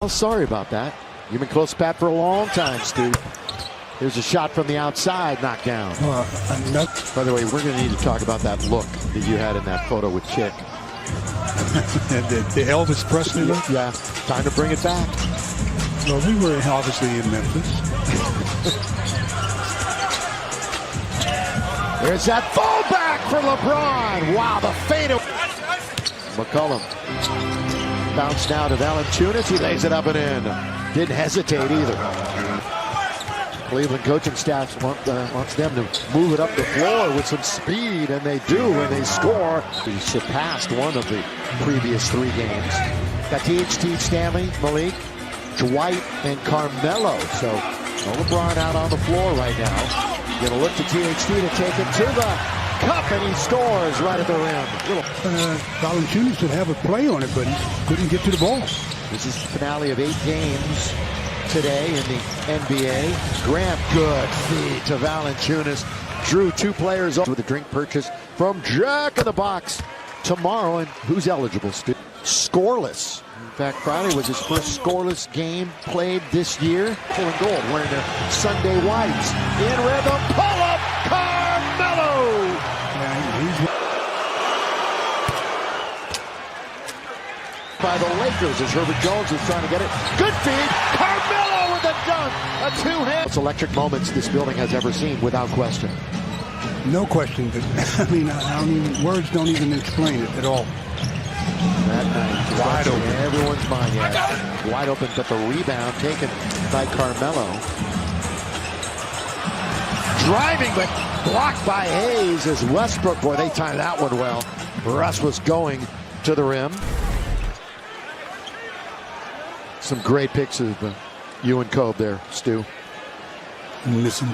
Oh, sorry about that. You've been close to Pat for a long time, Stu. Here's a shot from the outside, knocked down. By the way, we're going to need to talk about that look that you had in that photo with Chick. the Elvis Presley look? Yeah, time to bring it back. Well, we were obviously in Memphis. There's that fullback for LeBron. Wow, the fade. McCollum. Bounce now to Valanciunas. He lays it up and in. Didn't hesitate either. Cleveland coaching staff wants them to move it up the floor with some speed, and they do, and they score. He surpassed one of the previous 3 games. Got THT, Stanley, Malik, Dwight, and Carmelo. So no LeBron out on the floor right now. Gonna look to THT to take it to the cup, and he scores right at the rim. Valanciunas should have a play on it, but he couldn't get to the ball. This is the finale of 8 games today in the NBA. Grant, good feed to Valanciunas. Drew 2 players off with a drink purchase from Jack in the Box tomorrow. And who's eligible, Stu? Scoreless. In fact, Friday was his first scoreless game played this year. Full and gold, wearing their Sunday whites. In rhythm, pull up, Carmelo! By the Lakers as Herbert Jones is trying to get it. Good feed, Carmelo with a dunk, a 2-hand. It's electric moments this building has ever seen, without question. No question, but words don't even explain it at all. That night, wide open. Everyone's mind, yeah. Wide open, but the rebound taken by Carmelo. Driving, but blocked by Hayes as Westbrook. Boy, they timed that one well. Russ was going to the rim. Some great picks of you and Kobe there, Stu. Missing.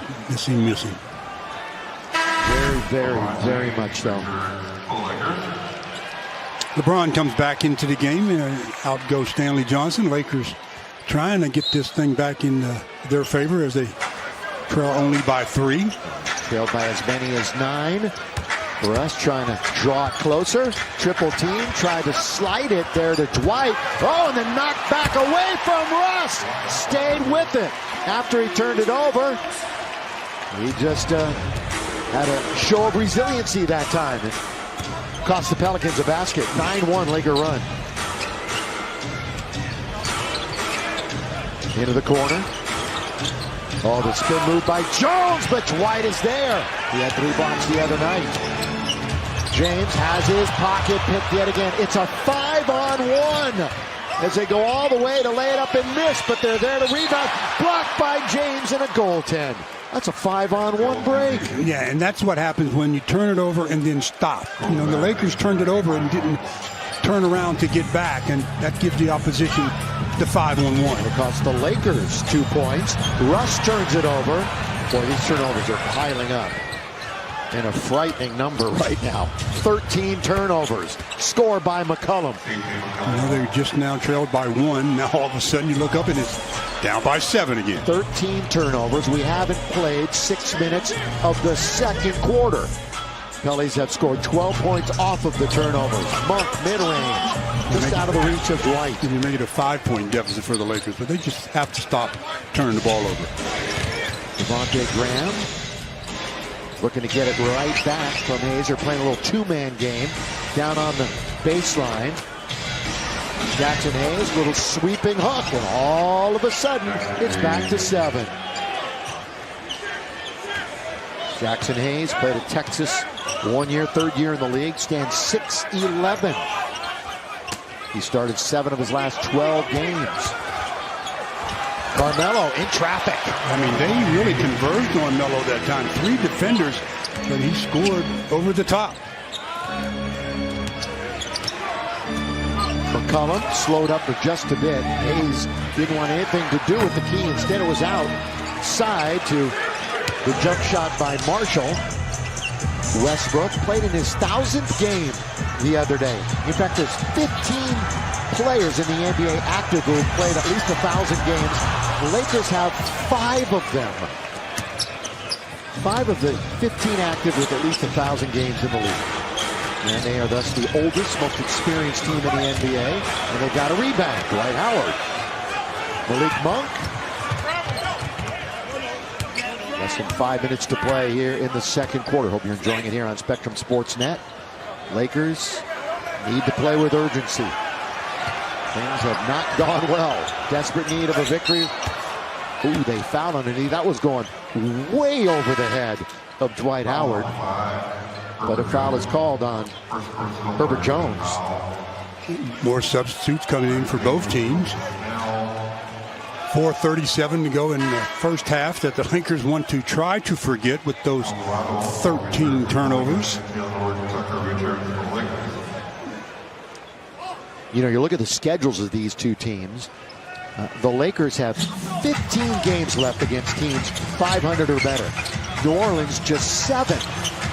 Very much so. LeBron comes back into the game, and out goes Stanley Johnson. Lakers trying to get this thing back in their favor as they trail only by 3. Trailed by as many as 9. Russ trying to draw it closer. Triple team, tried to slide it there to Dwight. Oh, and then knocked back away from Russ. Stayed with it after he turned it over. He just had a show of resiliency that time. It cost the Pelicans a basket. 9-1 Laker run. Into the corner. Oh, the spin move by Jones, but Dwight is there. He had 3 blocks the other night. James has his pocket picked yet again. It's a 5-on-1 as they go all the way to lay it up and miss, but they're there to rebound. Blocked by James and a goaltend. That's a 5-on-1 break. Yeah, and that's what happens when you turn it over and then stop. You know, the Lakers turned it over and didn't turn around to get back, and that gives the opposition the 5-on-1. It costs the Lakers 2 points. Russ turns it over. Boy, these turnovers are piling up. And a frightening number right now. 13 turnovers. Scored by McCollum. You know, they're just now trailed by 1. Now all of a sudden you look up and it's down by 7 again. 13 turnovers. We haven't played 6 minutes of the second quarter. Pellies have scored 12 points off of the turnovers. Monk, mid-range, just out of the reach of Dwight. You make it a 5-point deficit for the Lakers, but they just have to stop turning the ball over. Devontae Graham looking to get it right back from Hayes. They're playing a little 2-man game down on the baseline. Jackson Hayes, little sweeping hook, and all of a sudden, it's back to 7. Jackson Hayes played at Texas 1 year, 3rd year in the league, stands 6'11". He started 7 of his last 12 games. Carmelo in traffic. I mean, they really converged on Melo that time. 3 defenders, but he scored over the top. McCollum slowed up for just a bit. Hayes didn't want anything to do with the key. Instead, it was outside to the jump shot by Marshall. Westbrook played in his 1000th game the other day. In fact, there's 15 players in the NBA active who have played at least 1,000 games. The Lakers have 5 of them. 5 of the 15 active with at least 1,000 games in the league. And they are thus the oldest, most experienced team in the NBA. And they've got a rebound, Dwight Howard. Malik Monk. Less than 5 minutes to play here in the second quarter. Hope you're enjoying it here on Spectrum Sportsnet. Lakers need to play with urgency. Things have not gone well. Desperate need of a victory. Ooh, they fouled on a knee. That was going way over the head of Dwight Howard. But a foul is called on Herbert Jones. More substitutes coming in for both teams. 4:37 to go in the first half that the Lakers want to try to forget with those 13 turnovers. You know, you look at the schedules of these two teams. The Lakers have 15 games left against teams 500 or better. New Orleans just 7.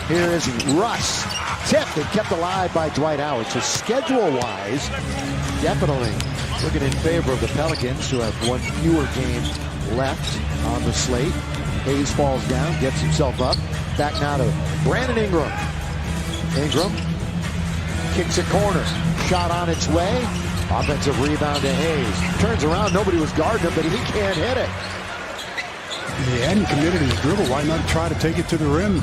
Here is Russ. Tipped and kept alive by Dwight Howard. So schedule-wise, definitely looking in favor of the Pelicans, who have one fewer game left on the slate. Hayes falls down, gets himself up. Back now to Brandon Ingram. Ingram kicks a corner. Shot on its way. Offensive rebound to Hayes. Turns around, nobody was guarding him, but he can't hit it. He hadn't committed his dribble. Why not try to take it to the rim?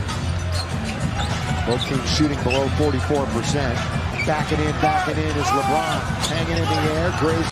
Both teams shooting below 44%. Backing in is LeBron. Hanging in the air. Graves